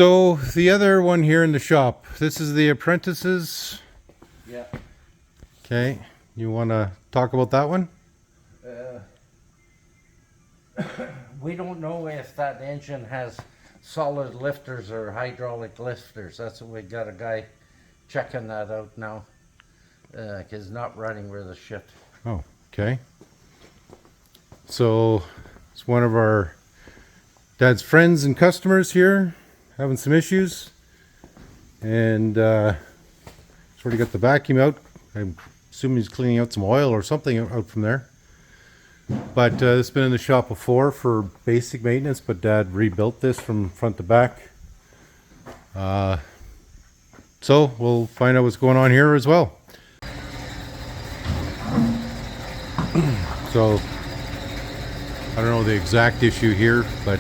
So the other one here in the shop, this is the apprentices. Yeah. Okay, you want to talk about that one? We don't know if that engine has solid lifters or hydraulic lifters. That's what we got a guy checking that out now. Cause it's not running worth a shit. Oh, okay. So it's one of our dad's friends and customers here having some issues, and he's already got the vacuum out. I'm assuming he's cleaning out some oil or something out from there. But it's been in the shop before for basic maintenance, but Dad rebuilt this from front to back. So we'll find out what's going on here as well. So I don't know the exact issue here, but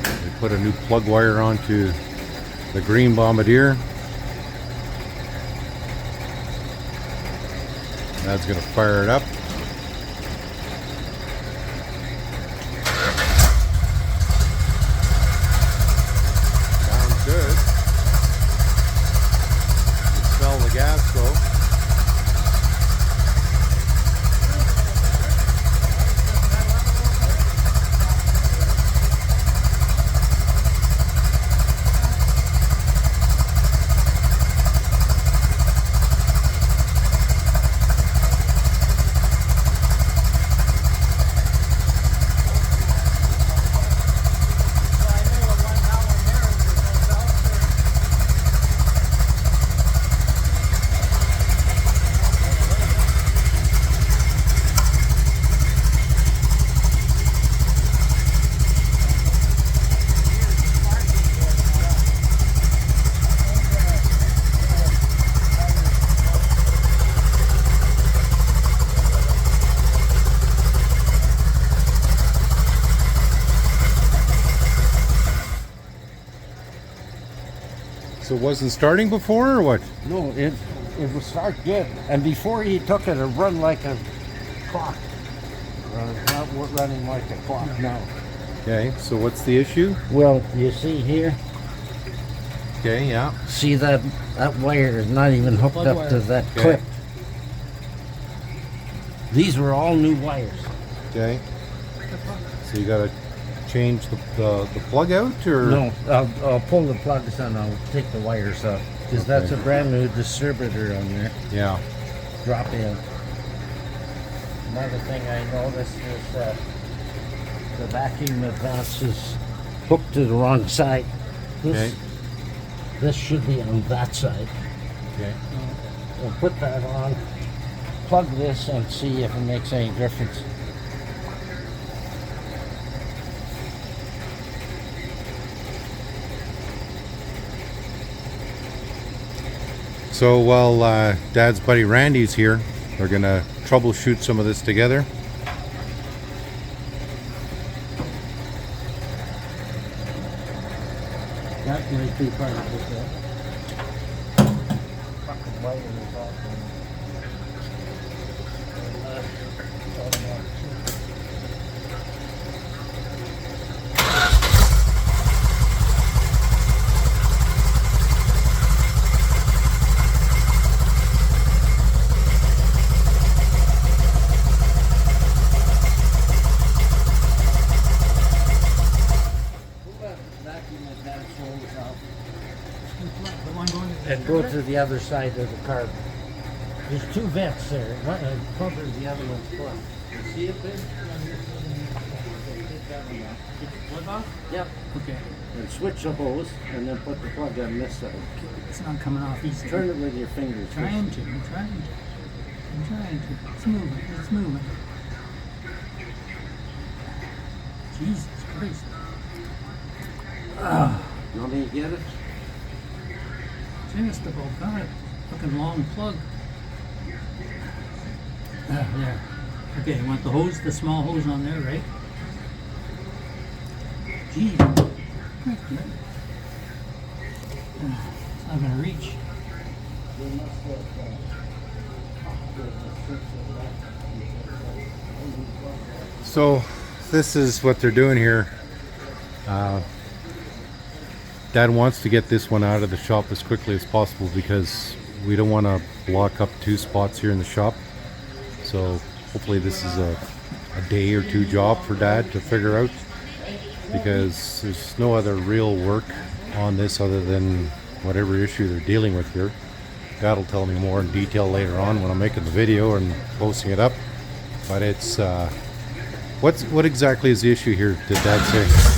they put a new plug wire onto the green bombardier. That's going to fire it up. Sounds good. You can smell the gas though. So it wasn't starting before, or what? No, it will start good. And before he took it run like a clock. It's not running like a clock now. Okay, so what's the issue? Well, you see here, Okay, yeah. see that wire is not even hooked Plug up wire. to that Okay. clip. These were all new wires. Okay. So you gotta change the plug out, or? No, I'll pull the plugs and I'll take the wires out. Because that's a Okay. brand new distributor on there. Yeah. Drop in. Another thing I noticed is the vacuum advance is hooked to the wrong side. Okay. This should be on that side. Okay. We'll put that on, plug this and see if it makes any difference. So while Dad's buddy Randy's here, we're gonna troubleshoot some of this together. That might be part of it. Fucking wire is off. Vacuum advance rolls out. The one going to the And go to the other side of the car. There's two vents there. One covers the other one's plug. You see it there? plug off? Yep. Okay. And switch the hose and then put the plug on this side. It's not coming off easy. Turn it with your fingers. I'm trying to. I'm trying to. It's moving. It's moving. Jesus Christ. You want me to get it? Just about got it. Fucking long plug. There. Okay, you want the hose, the small hose on there, right? Gee. It's not gonna reach. So this is what they're doing here. Dad wants to get this one out of the shop as quickly as possible because we don't want to block up 2 spots here in the shop. So hopefully this is a day or 2 job for Dad to figure out, because there's no other real work on this other than whatever issue they're dealing with here. Dad will tell me more in detail later on when I'm making the video and posting it up. But it's what exactly is the issue here, did Dad say?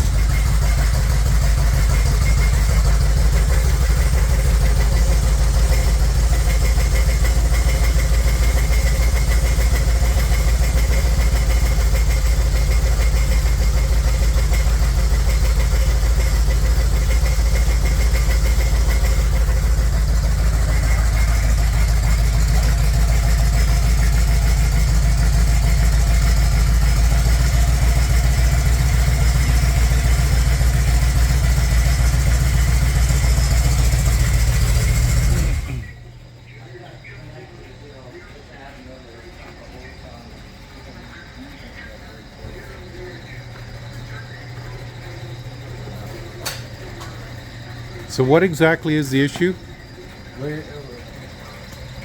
So what exactly is the issue?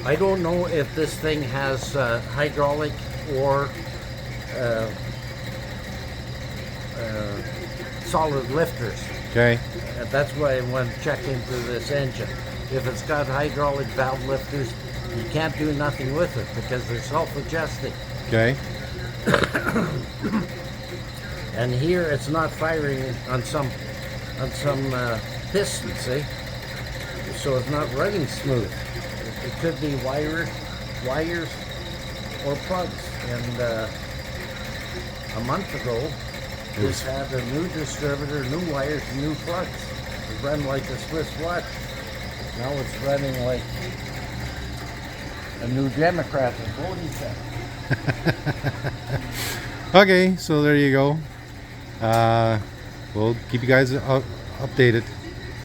I don't know if this thing has hydraulic or solid lifters. Okay. That's why I want to check into this engine. If it's got hydraulic valve lifters, you can't do nothing with it because they're self-adjusting. Okay. And here it's not firing on some piston, see? So it's not running smooth. It could be wires or plugs. And a month ago, this had a new distributor, new wires, new plugs. It ran like a Swiss watch. Now it's running like a new Democrat in voting center. Okay, so there you go. We'll keep you guys updated.